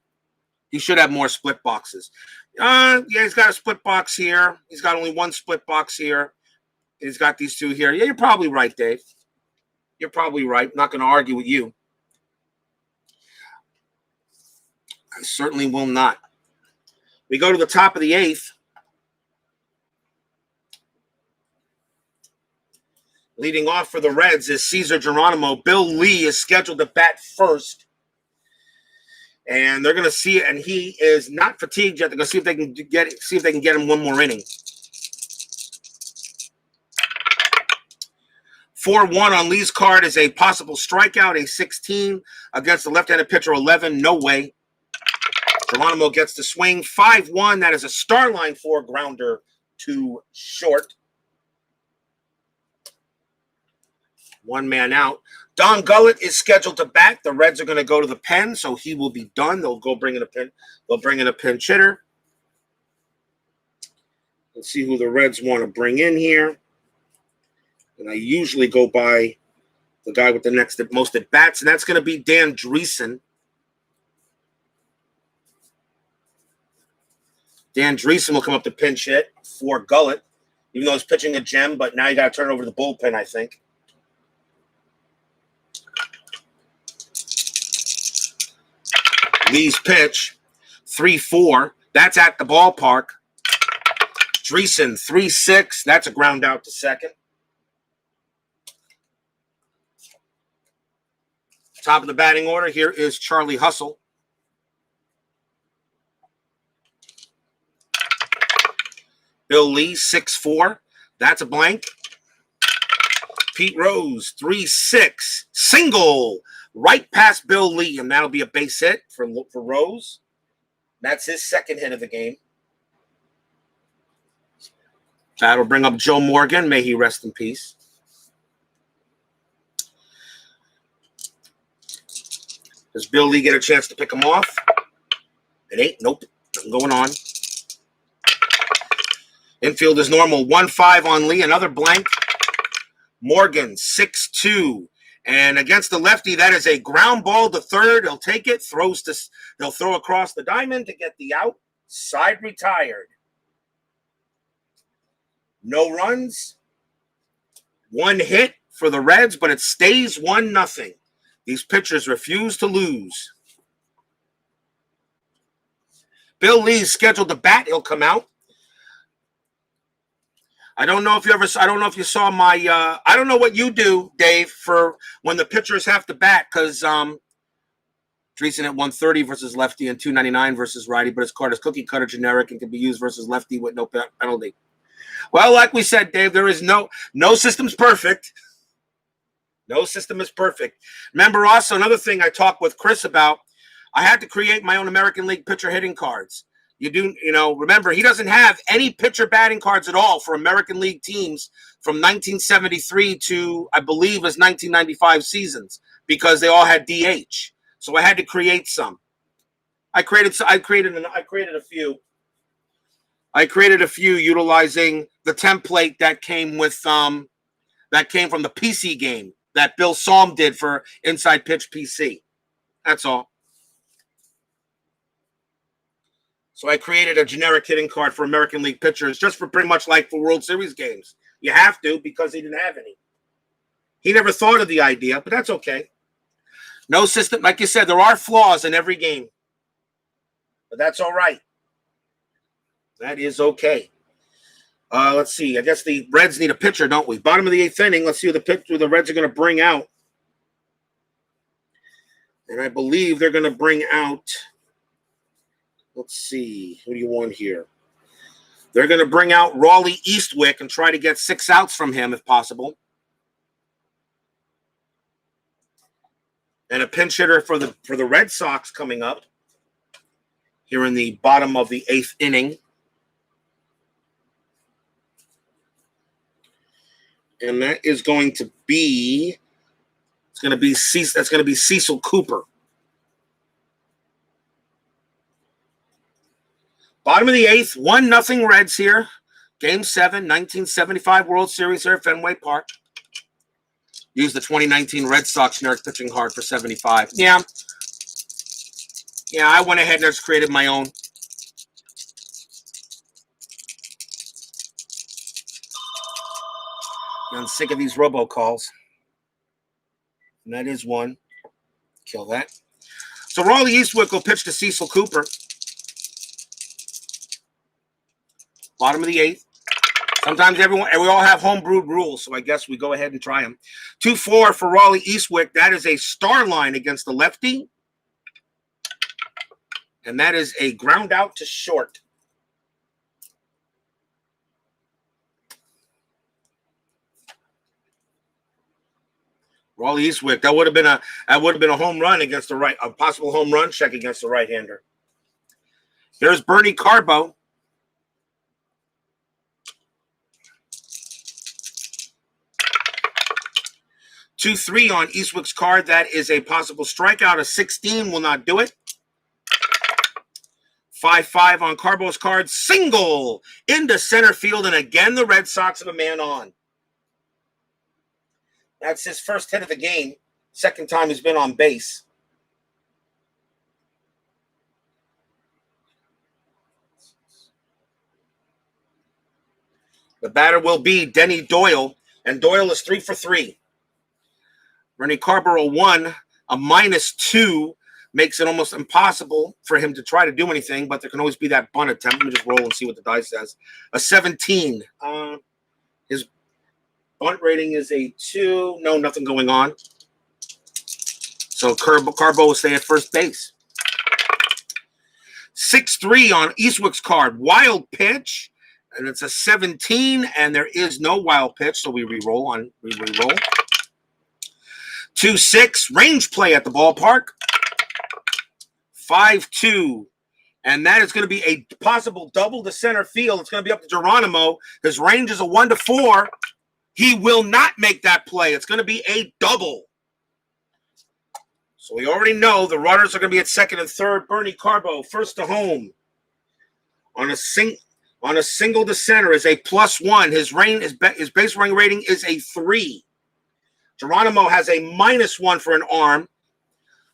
He should have more split boxes. Yeah, he's got a split box here. He's got only one split box here. He's got these two here. Yeah, you're probably right, Dave. You're probably right. I'm not going to argue with you. I certainly will not. We go to the top of the 8th. Leading off for the Reds is Cesar Geronimo. Bill Lee is scheduled to bat first. And they're going to see it, and he is not fatigued yet. They're going to see if they can get him one more inning. 4-1 on Lee's card is a possible strikeout, a 16 against the left-handed pitcher, 11. No way. Geronimo gets the swing. 5-1. That is a star line 4 grounder to short. 1 man out. Don Gullett is scheduled to bat. The Reds are going to go to the pen, so he will be done. They'll go bring in a pin. They'll bring in a pinch hitter. Let's see who the Reds want to bring in here. And I usually go by the guy with the most at bats, and that's going to be Dan Dreesen. Dan Dreesen will come up to pinch hit for Gullett, even though he's pitching a gem, but now you got to turn it over to the bullpen, I think. Lee's pitch, 3-4. That's at the ballpark. Dreesen, 3-6. That's a ground out to second. Top of the batting order, here is Charlie Hustle. Bill Lee, 6-4. That's a blank. Pete Rose, 3-6. Single. Right past Bill Lee, and that'll be a base hit for Rose. That's his second hit of the game. That'll bring up Joe Morgan. May he rest in peace. Does Bill Lee get a chance to pick him off? It ain't. Nope. Nothing going on. Infield is normal. 1-5 on Lee. Another blank. Morgan, 6-2. And against the lefty, that is a ground ball to third. He'll take it. He'll throw across the diamond to get the out. Side retired. No runs. 1 hit for the Reds, but it stays 1-0. These pitchers refuse to lose. Bill Lee's scheduled to bat. He'll come out. I don't know if you saw my, I don't know what you do, Dave, for when the pitchers have to bat, because Dreesen at 130 versus lefty and 299 versus righty, but his card is cookie cutter generic and can be used versus lefty with no penalty. Well, like we said, Dave, there is no system's perfect. No system is perfect. Remember also another thing I talked with Chris about, I had to create my own American League pitcher hitting cards. Remember, he doesn't have any pitcher batting cards at all for American League teams from 1973 to, I believe, his 1995 seasons because they all had DH. So I had to create some. I created a few. I created a few utilizing the template that came from the PC game that Bill Salm did for Inside Pitch PC. That's all. So I created a generic hitting card for American League pitchers, just for pretty much like for World Series games. You have to because he didn't have any. He never thought of the idea, but that's okay. No system. Like you said, there are flaws in every game. But that's all right. That is okay. Let's see. I guess the Reds need a pitcher, don't we? Bottom of the 8th inning. Let's see who the Reds are going to bring out. And I believe they're going to bring out... Let's see. Who do you want here? They're going to bring out Raleigh Eastwick and try to get 6 outs from him if possible. And a pinch hitter for the Red Sox coming up here in the bottom of the 8th inning. And that is going to be Cecil Cooper. Bottom of the 8th, 1-0 Reds here. Game 7, 1975 World Series here at Fenway Park. Use the 2019 Red Sox generic pitching hard for 75. Yeah, I went ahead and just created my own. I'm sick of these robocalls. And that is one. Kill that. So Raleigh Eastwick will pitch to Cecil Cooper. Bottom of the 8th. Sometimes we all have home-brewed rules, so I guess we go ahead and try them. 2-4 for Raleigh Eastwick. That is a star line against the lefty. And that is a ground out to short. Raleigh Eastwick. That would have been a home run against a possible home run check against the right-hander. There's Bernie Carbo. Two-3 on Eastwick's card. That is a possible strikeout. A 16 will not do it. 5-5 on Carbo's card. Single into center field. And again, the Red Sox have a man on. That's his first hit of the game. Second time he's been on base. The batter will be Denny Doyle. And Doyle is 3 for 3. Bernie Carbo 1, a -2 makes it almost impossible for him to try to do anything, but there can always be that bunt attempt. Let me just roll and see what the dice says. A 17. His bunt rating is a 2. No, nothing going on. So Carbo will stay at first base. 6-3 on Eastwick's card. Wild pitch, and it's a 17, and there is no wild pitch, so we re-roll. 2-6, range play at the ballpark. 5-2, and that is going to be a possible double to center field. It's going to be up to Geronimo. His range is a 1-4. He will not make that play. It's going to be a double. So we already know the runners are going to be at second and third. Bernie Carbo, first to home. On a single to center is a +1. His base running rating is a 3. Geronimo has a -1 for an arm,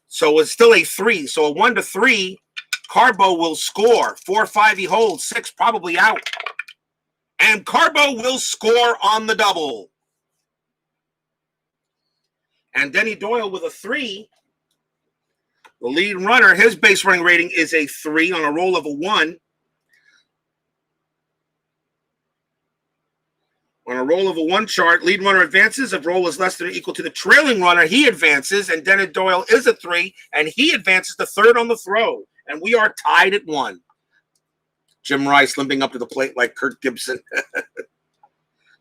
so it's still a 3. So a 1-3, Carbo will score. 4-5 he holds, 6 probably out. And Carbo will score on the double. And Denny Doyle with a 3. The lead runner, his base running rating is a 3 on a roll of a 1. On a roll of a 1 chart, lead runner advances. If roll is less than or equal to the trailing runner, he advances, and Denny Doyle is a 3, and he advances to third on the throw. And we are tied at 1. Jim Rice limping up to the plate like Kirk Gibson.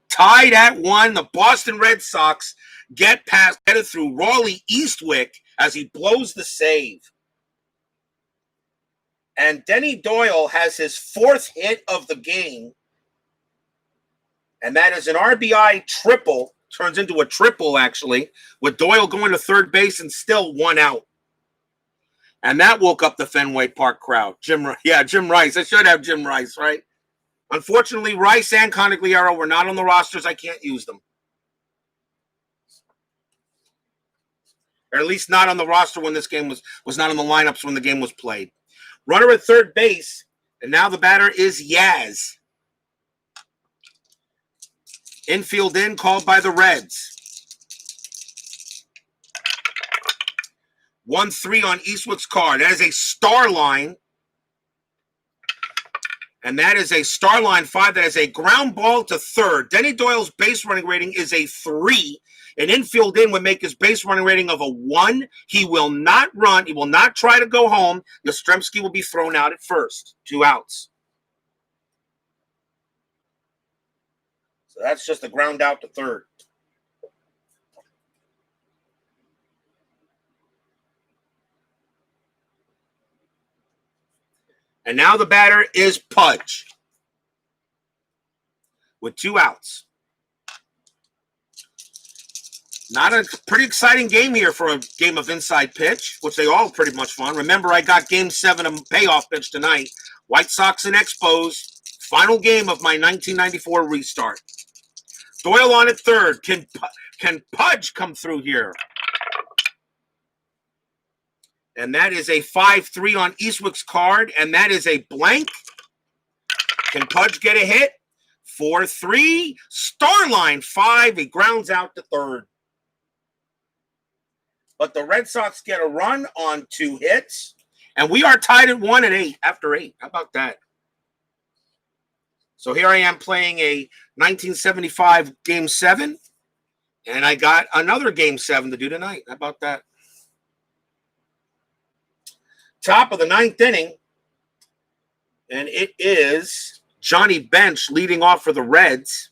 Tied at 1. The Boston Red Sox get it through Raleigh Eastwick as he blows the save. And Denny Doyle has his 4th hit of the game. And that is an RBI triple, turns into a triple, actually, with Doyle going to third base and still 1 out. And that woke up the Fenway Park crowd. Jim Rice. I should have Jim Rice, right? Unfortunately, Rice and Conigliaro were not on the rosters. I can't use them. Or at least not on the roster when this game was not on the lineups when the game was played. Runner at third base, and now the batter is Yaz. Infield in, called by the Reds. 1-3 on Eastwick's card. That is a star line. And that is a star line 5. That is a ground ball to third. Denny Doyle's base running rating is a 3. An infield in would make his base running rating of a 1. He will not run. He will not try to go home. Yastrzemski will be thrown out at first. 2 outs. So that's just a ground out to third. And now the batter is Pudge with 2 outs. Not a pretty exciting game here for a game of inside pitch, which they all pretty much fun. Remember, I got Game 7 of Payoff Pitch tonight. White Sox and Expos. Final game of my 1994 restart. Doyle on at third. Can Pudge come through here? And that is a 5-3 on Eastwick's card, and that is a blank. Can Pudge get a hit? 4-3. Starline 5. He grounds out to third. But the Red Sox get a run on 2 hits, and we are tied at 1 at 8 after 8. How about that? So here I am playing a 1975 Game 7, and I got another Game 7 to do tonight. How about that? Top of the 9th inning, and it is Johnny Bench leading off for the Reds.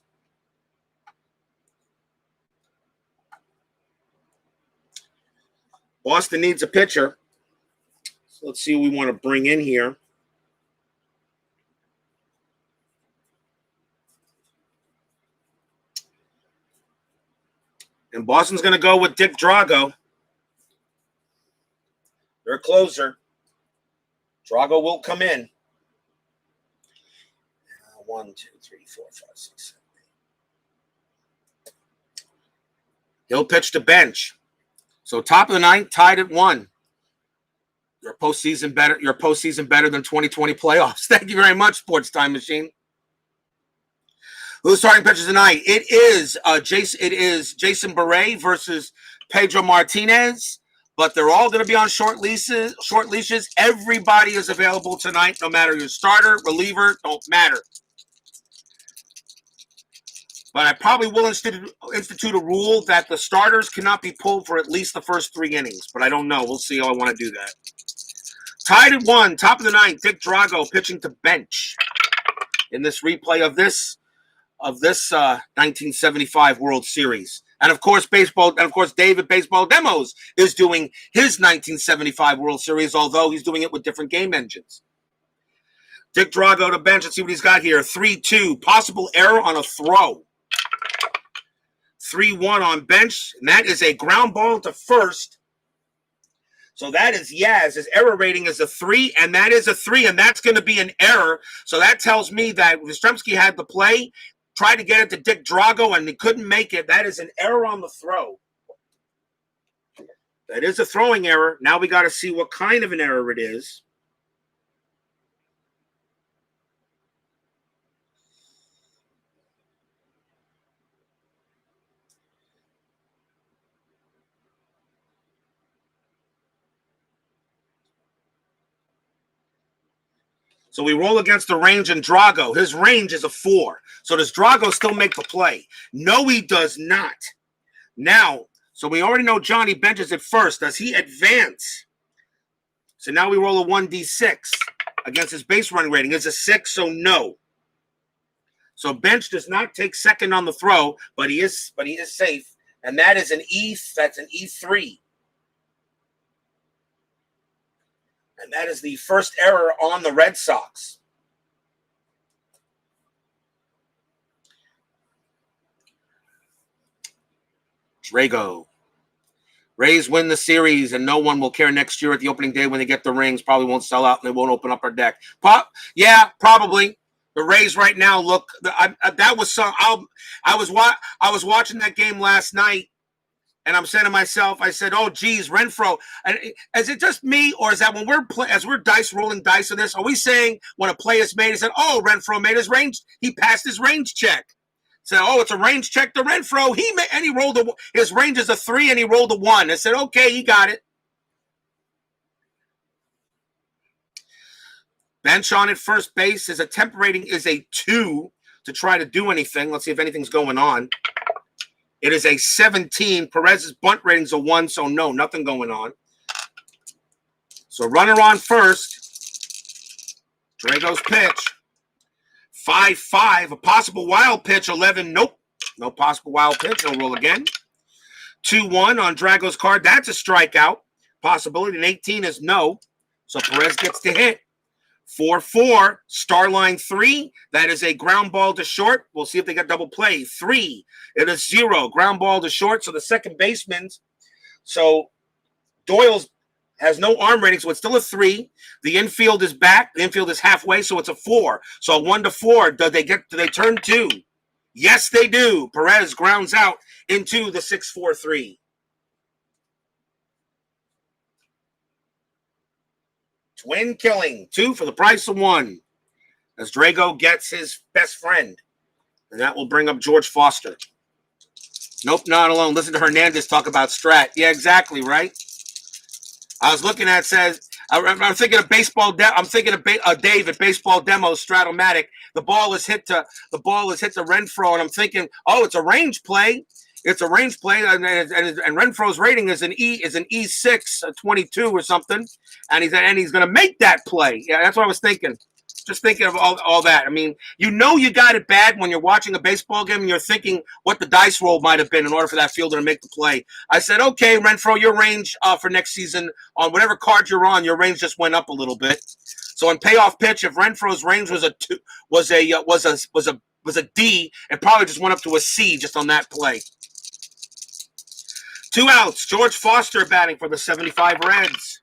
Boston needs a pitcher. So let's see who we want to bring in here. And Boston's going to go with Dick Drago. Their closer. Drago will come in. 1, 2, 3, 4, 5, 6, 7, 8. He'll pitch to Bench. So top of the 9th, tied at 1. Your postseason better than 2020 playoffs. Thank you very much, Sports Time Machine. Who's starting pitchers tonight? It is Jason Beret versus Pedro Martinez, but they're all going to be on short leashes. Everybody is available tonight, no matter your starter, reliever, don't matter. But I probably will institute a rule that the starters cannot be pulled for at least the first 3 innings. But I don't know. We'll see how I want to do that. Tied at 1, top of the 9th, Dick Drago pitching to Bench in this replay of this 1975 World Series. And of course, David Baseball Demos is doing his 1975 World Series, although he's doing it with different game engines. Dick Drago to Bench. Let's see what he's got here. 3-2. Possible error on a throw. 3-1 on Bench. And that is a ground ball to first. So that is Yaz. His error rating is a 3, and that is a 3, and that's going to be an error. So that tells me that Yastrzemski had the play, tried to get it to Dick Drago, and he couldn't make it. That is an error on the throw. That is a throwing error. Now we got to see what kind of an error it is. So we roll against the range and Drago. His range is a 4. So does Drago still make the play? No, he does not. Now, so we already know Johnny Bench is at first. Does he advance? So now we roll a 1d6 against his base running rating. It's a 6, so no. So Bench does not take second on the throw, but he is safe. And that is an E3. And that is the first error on the Red Sox. Drago. Rays win the series, and no one will care next year at the opening day when they get the rings. Probably won't sell out, and they won't open up our deck. Yeah, probably. The Rays right now look. That was some. I was watching that game last night. And I'm saying to myself, I said, "Oh, geez, Renfroe." And is it just me, or is that when we're rolling dice on this? Are we saying when a play is made, he said, "Oh, Renfroe made his range. He passed his range check." So, "Oh, it's a range check to Renfroe." He rolled his range is a 3, and he rolled a 1. I said, "Okay, he got it." Bench on at first base. His attempt rating is a 2 to try to do anything. Let's see if anything's going on. It is a 17. Perez's bunt rating's a 1, so no, nothing going on. So runner on first. Drago's pitch. 5-5. A possible wild pitch. 11. Nope. No possible wild pitch. No roll again. 2-1 on Drago's card. That's a strikeout. Possibility. And 18 is no. So Perez gets to hit. 4-4, Starline 3. That is a ground ball to short. We'll see if they got double play. 3. It is 0. Ground ball to short. So the second baseman. So Doyle's Has no arm rating, so it's still a 3. The infield is back. The infield is halfway, so it's a 4. So a 1 to 4. Do they turn 2? Yes, they do. Perez grounds out into the 6-4-3. Twin killing. 2 for the price of 1. As Drago gets his best friend. And that will bring up George Foster. Nope, not alone. Listen to Hernandez talk about Strat. Yeah, exactly, right? I was looking at, says, I'm thinking of baseball. I'm thinking of Dave at Baseball Demo, Stratomatic. The ball is hit to Renfroe, and I'm thinking, oh, it's a range play. It's a range play, and Renfroe's rating is an E6, a 22 or something, and he's going to make that play. Yeah, that's what I was thinking. Just thinking of all that. I mean, you got it bad when you're watching a baseball game and you're thinking what the dice roll might have been in order for that fielder to make the play. I said, okay, Renfroe, your range for next season on whatever card you're on, your range just went up a little bit. So on payoff pitch, if Renfroe's range was a D, it probably just went up to a C just on that play. 2 outs. George Foster batting for the 75 Reds.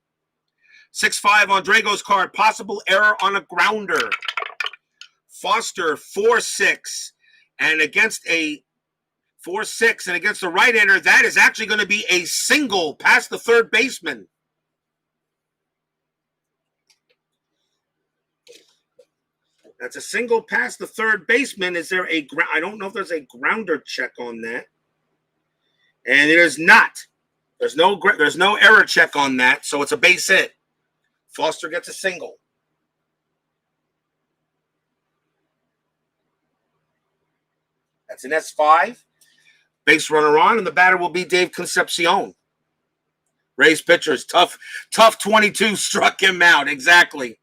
6-5 on Drago's card. Possible error on a grounder. Foster 4-6. And against a 4-6 and against the right-hander, that is actually going to be a single past the third baseman. That's a single past the third baseman. Is there I don't know if there's a grounder check on that. And it is not. There's no error check on that, so it's a base hit. Foster gets a single. That's an S5. Base runner on, and the batter will be Dave Concepcion. Rays pitchers, tough 22 struck him out. Exactly.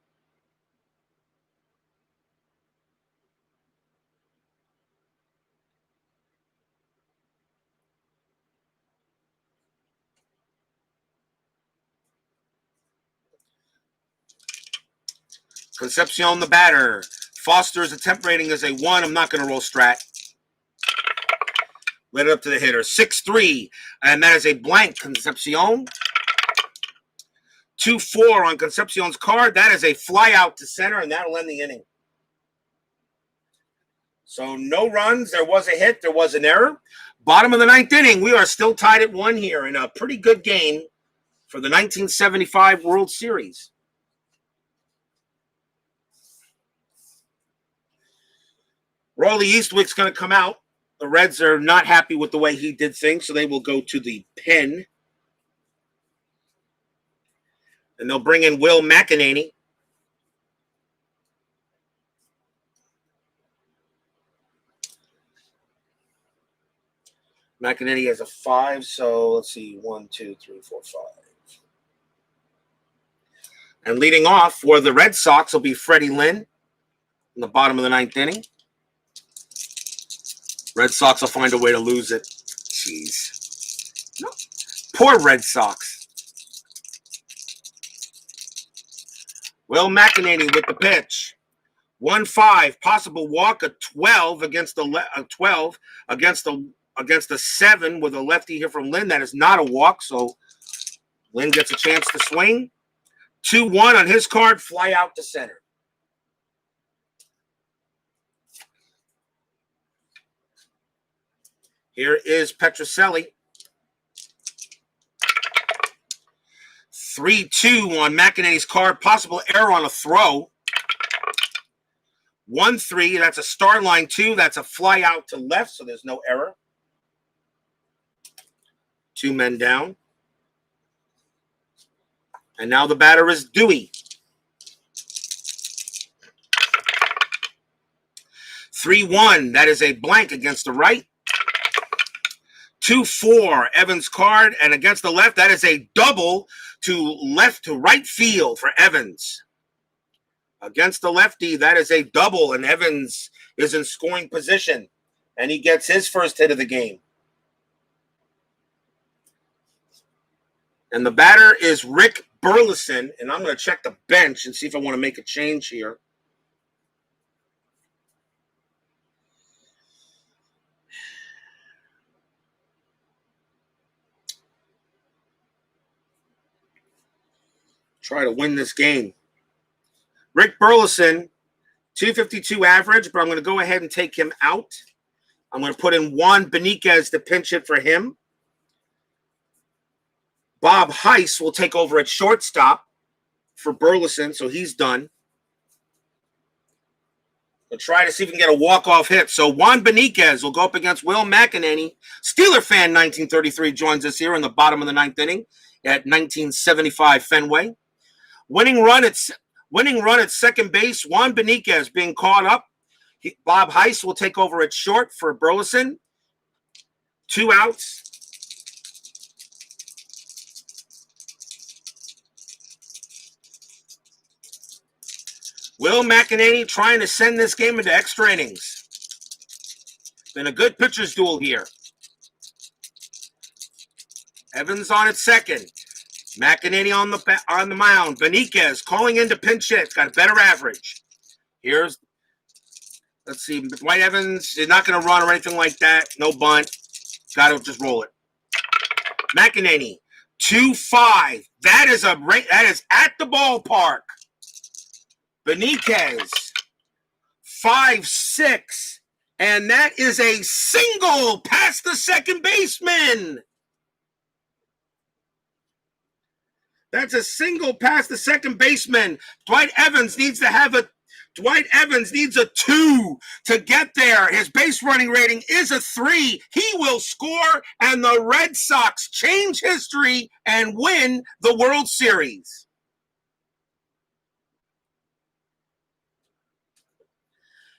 Concepcion the batter. Foster's attempt rating is a 1. I'm not going to roll Strat. Let it up to the hitter. 6-3. And that is a blank. Concepcion. 2-4 on Concepcion's card. That is a fly out to center, and that'll end the inning. So no runs. There was a hit. There was an error. Bottom of the 9th inning. We are still tied at 1 here in a pretty good game for the 1975 World Series. Rollie Eastwick's going to come out. The Reds are not happy with the way he did things, so they will go to the pen. And they'll bring in Will McEnany. McEnany has a 5, so let's see, 1, 2, 3, 4, 5. And leading off for the Red Sox will be Freddie Lynn in the bottom of the 9th inning. Red Sox will find a way to lose it. Jeez. No. Poor Red Sox. Will McEnany with the pitch. 1-5, possible walk, a 12 against the 7 with a lefty here from Lynn. That is not a walk, so Lynn gets a chance to swing. 2-1 on his card, fly out to center. Here is Petrocelli. 3-2 on McEnany's card. Possible error on a throw. 1-3. That's a star line 2. That's a fly out to left, so there's no error. 2 men down. And now the batter is Dewey. 3-1. That is a blank against the right. 2-4, Evans' card, and against the left, that is a double to right field for Evans. Against the lefty, that is a double, and Evans is in scoring position, and he gets his first hit of the game. And the batter is Rick Burleson, and I'm going to check the bench and see if I want to make a change here. try to win this game. Rick Burleson, 252 average, but I'm going to go ahead and take him out. I'm going to put in Juan Beniquez to pinch hit for him. Bob Heiss will take over at shortstop for Burleson, so he's done. We'll try to see if we can get a walk-off hit. So Juan Beniquez will go up against Will McEnany. Steeler fan 1933 joins us here in the bottom of the ninth inning at 1975 Fenway. Winning run at second base. Juan Beniquez being caught up. Bob Heiss will take over at short for Burleson. 2 outs. Will McEnany trying to send this game into extra innings. Been a good pitcher's duel here. Evans on at second. McEnany on the mound. Beniquez calling in to pinch hit. Got a better average. Let's see. Dwight Evans is not going to run or anything like that. No bunt. Got to just roll it. McEnany 2-5. That is at the ballpark. Beniquez 5-6. And that is a single past the second baseman. That's a single past the second baseman. Dwight Evans needs a 2 to get there. His base running rating is a 3. He will score, and the Red Sox change history and win the World Series.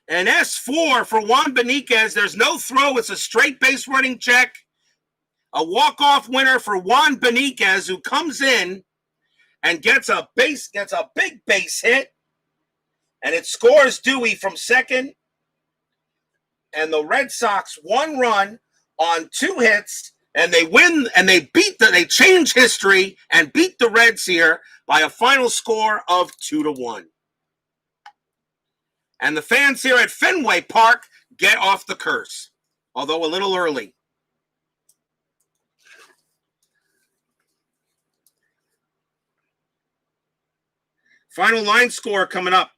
An S4 for Juan Beniquez. There's no throw. It's a straight base running check. A walk-off winner for Juan Beniquez, who comes in and gets a big base hit. And it scores Dewey from second. And the Red Sox 1 run on 2 hits. And they win, and they change history and beat the Reds here by a final score of 2-1. And the fans here at Fenway Park get off the curse, although a little early. Final line score coming up.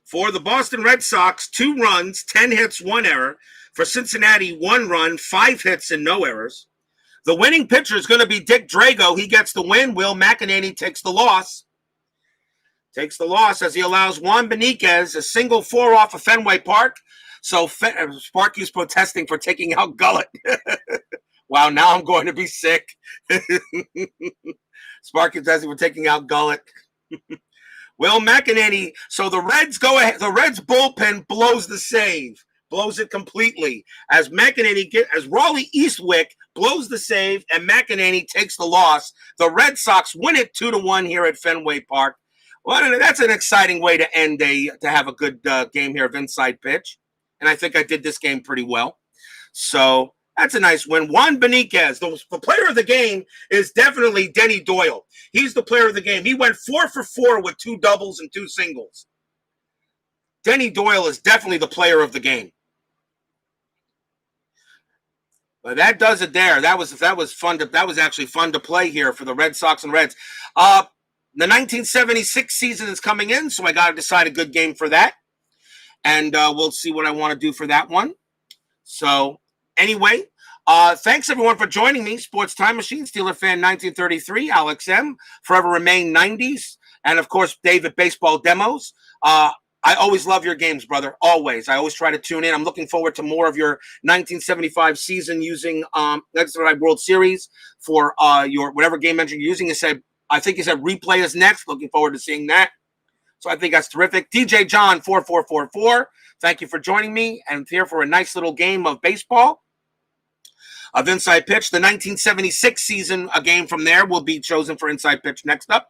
For the Boston Red Sox, 2 runs, 10 hits, 1 error. For Cincinnati, 1 run, 5 hits, and no errors. The winning pitcher is going to be Dick Drago. He gets the win. Will McEnany takes the loss. Takes the loss as he allows Juan Beniquez a single 4 off of Fenway Park. So Sparky's protesting for taking out Gullett. Wow, now I'm going to be sick. Sparky's protesting for taking out Gullett. Will McEnany, so the Reds go ahead. The Reds bullpen blows the save, blows it completely. As Raleigh Eastwick blows the save, and McEnany takes the loss. The Red Sox win it 2-1 here at Fenway Park. Well, that's an exciting way to end to have a good game here of Inside Pitch, and I think I did this game pretty well. So that's a nice win. Juan Beniquez, the player of the game, is definitely Denny Doyle. He's the player of the game. He went 4 for 4 with 2 doubles and 2 singles. Denny Doyle is definitely the player of the game. But that does it there. That was fun. That was actually fun to play here for the Red Sox and Reds. The 1976 season is coming in, so I got to decide a good game for that. And we'll see what I want to do for that one. So anyway, thanks everyone for joining me. Sports Time Machine, Steeler Fan 1933, Alex M, Forever Remain 90s, and of course, David Baseball Demos. I always love your games, brother. Always. I always try to tune in. I'm looking forward to more of your 1975 season using World Series for your whatever game engine you're using. I think you said replay is next. Looking forward to seeing that. So I think that's terrific. DJ John 4444. Thank you for joining me and here for a nice little game of baseball. Of Inside Pitch. The 1976 season, a game from there will be chosen for Inside Pitch next up.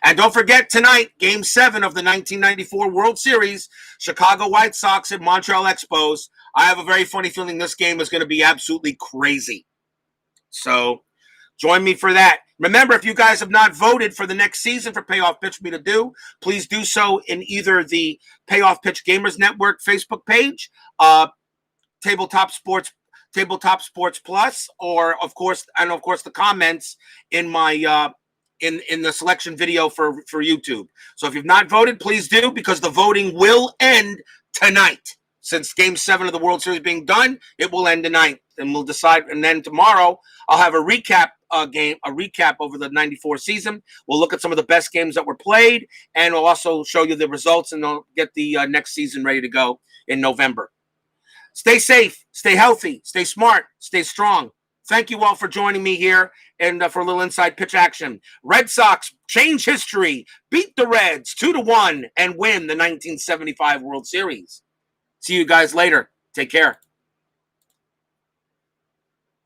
And don't forget tonight, Game 7 of the 1994 World Series, Chicago White Sox at Montreal Expos. I have a very funny feeling this game is going to be absolutely crazy. So join me for that. Remember, if you guys have not voted for the next season for Payoff Pitch Me to do, please do so in either the Payoff Pitch Gamers Network Facebook page, Tabletop Sports Plus, or of course the comments in my in the selection video for YouTube. So if you've not voted, please do, because the voting will end tonight. Since Game 7 of the World Series being done, it will end tonight, and we'll decide. And then tomorrow, I'll have a recap over the '94 season. We'll look at some of the best games that were played, and we'll also show you the results, and I'll get the next season ready to go in November. Stay safe, stay healthy, stay smart, stay strong. Thank you all for joining me here and for a little inside pitch action. Red Sox change history, beat the Reds 2-1, and win the 1975 World Series. See you guys later. Take care.